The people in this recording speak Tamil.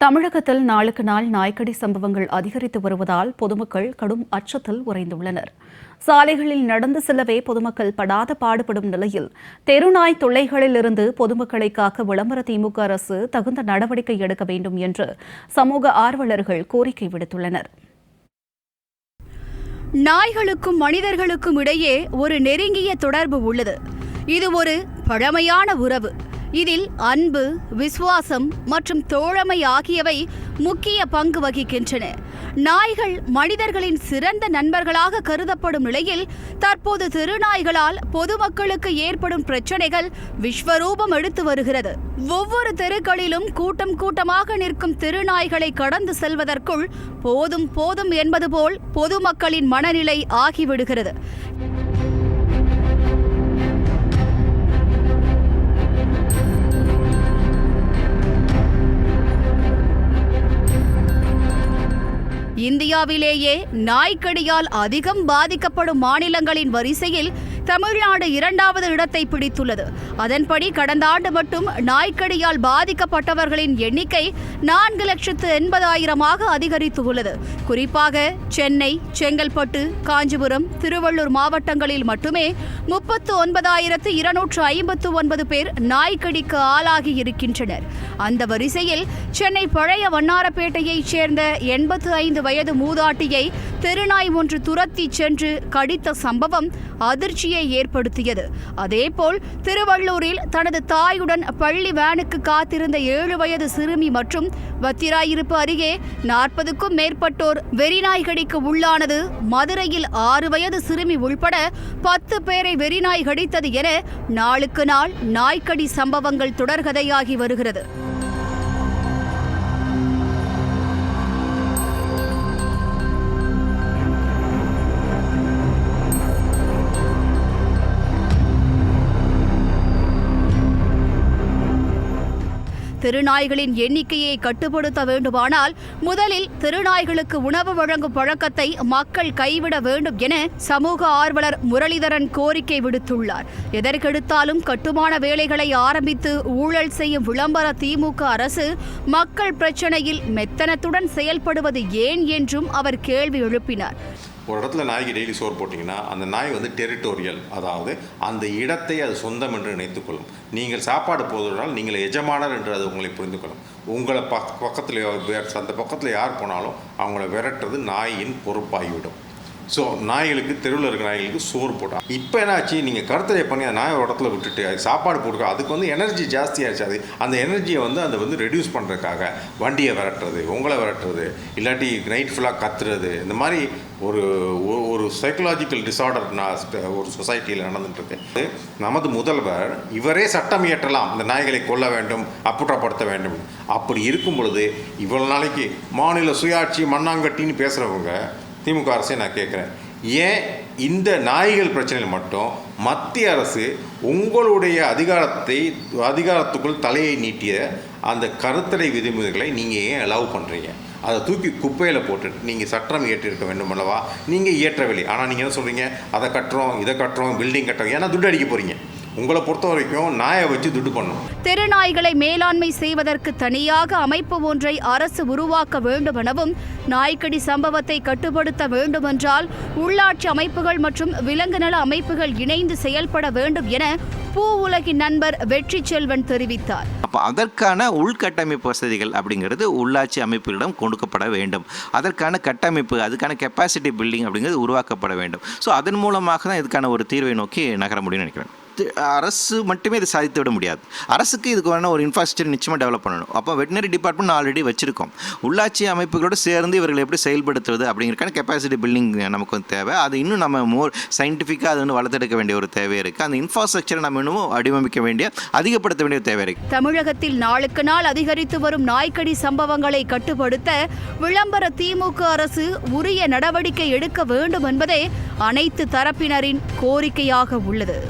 தமிழகத்தில் நாளுக்கு நாள் நாய்க்கடி சம்பவங்கள் அதிகரித்து வருவதால் பொதுமக்கள் கடும் அச்சத்தில் உறைந்துள்ளனர். சாலைகளில் நடந்து செல்லவே பொதுமக்கள் படாத பாடுபடும் நிலையில் தெருநாய் தொல்லைகளிலிருந்து பொதுமக்களை காக்க விளம்பர திமுக அரசு தகுந்த நடவடிக்கை எடுக்க வேண்டும் என்று சமூக ஆர்வலர்கள் கோரிக்கை விடுத்துள்ளனர். நாய்களுக்கும் மனிதர்களுக்கும் இடையே ஒரு நெருங்கிய தொடர்பு உள்ளது. இது ஒரு பழமையான உறவு. இதில் அன்பு, விசுவாசம் மற்றும் தோழமை ஆகியவை முக்கிய பங்கு வகிக்கின்றன. நாய்கள் மனிதர்களின் சிறந்த நண்பர்களாக கருதப்படும் நிலையில் தற்போது தெருநாய்களால் பொதுமக்களுக்கு ஏற்படும் பிரச்சனைகள் விஸ்வரூபம் எடுத்து வருகிறது. ஒவ்வொரு தெருக்களிலும் கூட்டம் கூட்டமாக நிற்கும் தெருநாய்களை கடந்து செல்வதற்குள் போதும் போதும் என்பது போல் பொதுமக்களின் மனநிலை ஆகிவிடுகிறது. இந்தியாவிலேயே நாய்க்கடியால் அதிகம் பாதிக்கப்படும் மாநிலங்களின் வரிசையில் தமிழ்நாடு 2வது இடத்தை பிடித்துள்ளது. அதன்படி கடந்த ஆண்டு மட்டும் நாய்க்கடியால் பாதிக்கப்பட்டவர்களின் எண்ணிக்கை 4,80,000 அதிகரித்துள்ளது. குறிப்பாக சென்னை, செங்கல்பட்டு, காஞ்சிபுரம், திருவள்ளூர் மாவட்டங்களில் மட்டுமே 39,259 பேர் நாய்க்கடிக்கு ஆளாகி இருக்கின்றனர். அந்த வரிசையில் சென்னை பழைய வண்ணாரப்பேட்டையைச் சேர்ந்த 85 வயது மூதாட்டியை தெருநாய் ஒன்று துரத்தி சென்று கடித்த சம்பவம் அதிர்ச்சியை ஏற்படுத்தியது. அதேபோல் திருவள்ளூரில் தனது தாயுடன் பள்ளி வேனுக்கு காத்திருந்த 7 வயது சிறுமி மற்றும் வத்திராயிருப்பு அருகே 40க்கும் மேற்பட்டோர் வெறிநாய் கடிக்கு உள்ளானது. மதுரையில் 6 வயது சிறுமி உள்பட 10 பேரை வெறிநாய் கடித்தது என நாளுக்கு நாள் நாய்க்கடி சம்பவங்கள் தொடர்கதையாகி வருகிறது. தெருநாய்களின் எண்ணிக்கையை கட்டுப்படுத்த வேண்டுமானால் முதலில் தெருநாய்களுக்கு உணவு வழங்கும் பழக்கத்தை மக்கள் கைவிட வேண்டும் என சமூக ஆர்வலர் முரளிதரன் கோரிக்கை விடுத்துள்ளார். எதற்கெடுத்தாலும் கட்டுமான வேலைகளை ஆரம்பித்து ஊழல் செய்யும் விளம்பர திமுக அரசு மக்கள் பிரச்சனையில் மெத்தனத்துடன் செயல்படுவது ஏன் என்றும் அவர் கேள்வி எழுப்பினார். ஒரு இடத்துல நாய்க்கு டெய்லி சோறு போட்டிங்கன்னா அந்த நாய் டெரிட்டோரியல், அதாவது அந்த இடத்தை அது சொந்தம் என்று நினைத்துக்கொள்ளும். நீங்கள் சாப்பாடு போதுனால் நீங்கள் எஜமானர் என்று அது உங்களை புரிந்து கொள்ளும். உங்களை பக்கத்தில் அந்த பக்கத்தில் யார் போனாலும் அவங்கள விரட்டுறது நாயின் பொறுப்பாகிவிடும். ஸோ நாய்களுக்கு, தெருவில் இருக்கிற நாய்களுக்கு சோறு போட்டால் இப்போ என்னாச்சு, நீங்கள் கருத்தரை பண்ணி அந்த நாயை ஒரு இடத்துல விட்டுட்டு அது சாப்பாடு போட்டுக்க, அதுக்கு எனர்ஜி ஜாஸ்தியாகிடுச்சு. அது அந்த எனர்ஜியை அதை ரெடியூஸ் பண்ணுறதுக்காக வண்டியை விரட்டுறது, உங்களை விரட்டுறது, இல்லாட்டி நைட் ஃபுல்லாக கத்துறது, இந்த மாதிரி ஒரு ஒரு சைக்கலாஜிக்கல் டிஸார்டர் ஒரு சொசைட்டியில் நடந்துட்டுருக்கு. நமது முதல்வர் இவரே சட்டம் இயற்றலாம், இந்த நாய்களை கொல்ல வேண்டும், அப்புறப்படுத்த வேண்டும். அப்படி இருக்கும் பொழுது இவ்வளோ நாளைக்கு மாநில சுயாட்சி மண்ணாங்கட்டின்னு பேசுகிறவங்க திமுக அரசை நான் கேட்குறேன், ஏன் இந்த நாய்கள் பிரச்சனையில் மட்டும் மத்திய அரசு உங்களுடைய அதிகாரத்துக்குள் தலையை நீட்டிய அந்த கருத்தடை விதிமுறைகளை நீங்கள் ஏன் அலோவ் பண்ணுறீங்க? அதை தூக்கி குப்பையில் போட்டுட்டு நீங்கள் சட்டம் இயற்றிருக்க வேண்டும் அல்லவா? நீங்கள் இயற்றவில்லை. ஆனால் நீங்கள் என்ன சொல்கிறீங்க, அதை கட்டுறோம், இதை கட்டுறோம், பில்டிங் கட்டுறோம், ஏன்னா துட்டு அடிக்க போகிறீங்க. உங்களை பொறுத்த வரைக்கும் நாயை வச்சு துட்டு பண்ணும். தெருநாய்களை மேலாண்மை செய்வதற்கு தனியாக அமைப்பு ஒன்றை அரசு உருவாக்க வேண்டும் எனவும், நாய்க்கடி சம்பவத்தை கட்டுப்படுத்த வேண்டுமென்றால் உள்ளாட்சி அமைப்புகள் மற்றும் விலங்கு நல அமைப்புகள் இணைந்து செயல்பட வேண்டும் என பூ உலகின் நண்பர் வெற்றி செல்வன் தெரிவித்தார். அப்போ அதற்கான உள்கட்டமைப்பு வசதிகள் அப்படிங்கிறது உள்ளாட்சி அமைப்புகளிடம் கொடுக்கப்பட வேண்டும். அதற்கான கட்டமைப்பு, அதுக்கான கெப்பாசிட்டி பில்டிங் அப்படிங்கிறது உருவாக்கப்பட வேண்டும். ஸோ அதன் மூலமாக தான் இதுக்கான ஒரு தீர்வை நோக்கி நகர முடியும்னு நினைக்கிறேன். அரசு மட்டுமே இதை சாதித்து விட முடியாது. அரசுக்கு இதுக்கு வேணால் ஒரு இன்ஃப்ராஸ்ட்ரக்சர் நிச்சயமாக டெவலப் பண்ணணும். அப்போ வெட்டினரி டிபார்ட்மெண்ட் ஆல்ரெடி வச்சிருக்கோம். உள்ளாட்சி அமைப்புகளோடு சேர்ந்து இவர்கள் எப்படி செயல்படுத்துவது அப்படிங்கிறக்கான கெப்பாசிட்டி பில்டிங் நமக்கு தேவை. அது இன்னும் நம்ம மோர் சயின்டிஃபிக்காக அது வளர்த்தெடுக்க வேண்டிய ஒரு தேவை இருக்குது. அந்த இன்ஃப்ராஸ்ட்ரக்சரை நம்ம இன்னும் வடிவமைக்க வேண்டிய, அதிகப்படுத்த வேண்டிய தேவை இருக்குது. தமிழகத்தில் நாளுக்கு நாள் அதிகரித்து வரும் நாய்க்கடி சம்பவங்களை கட்டுப்படுத்த விளம்பர திமுக அரசு உரிய நடவடிக்கை எடுக்க வேண்டும் என்பதே அனைத்து தரப்பினரின் கோரிக்கையாக உள்ளது.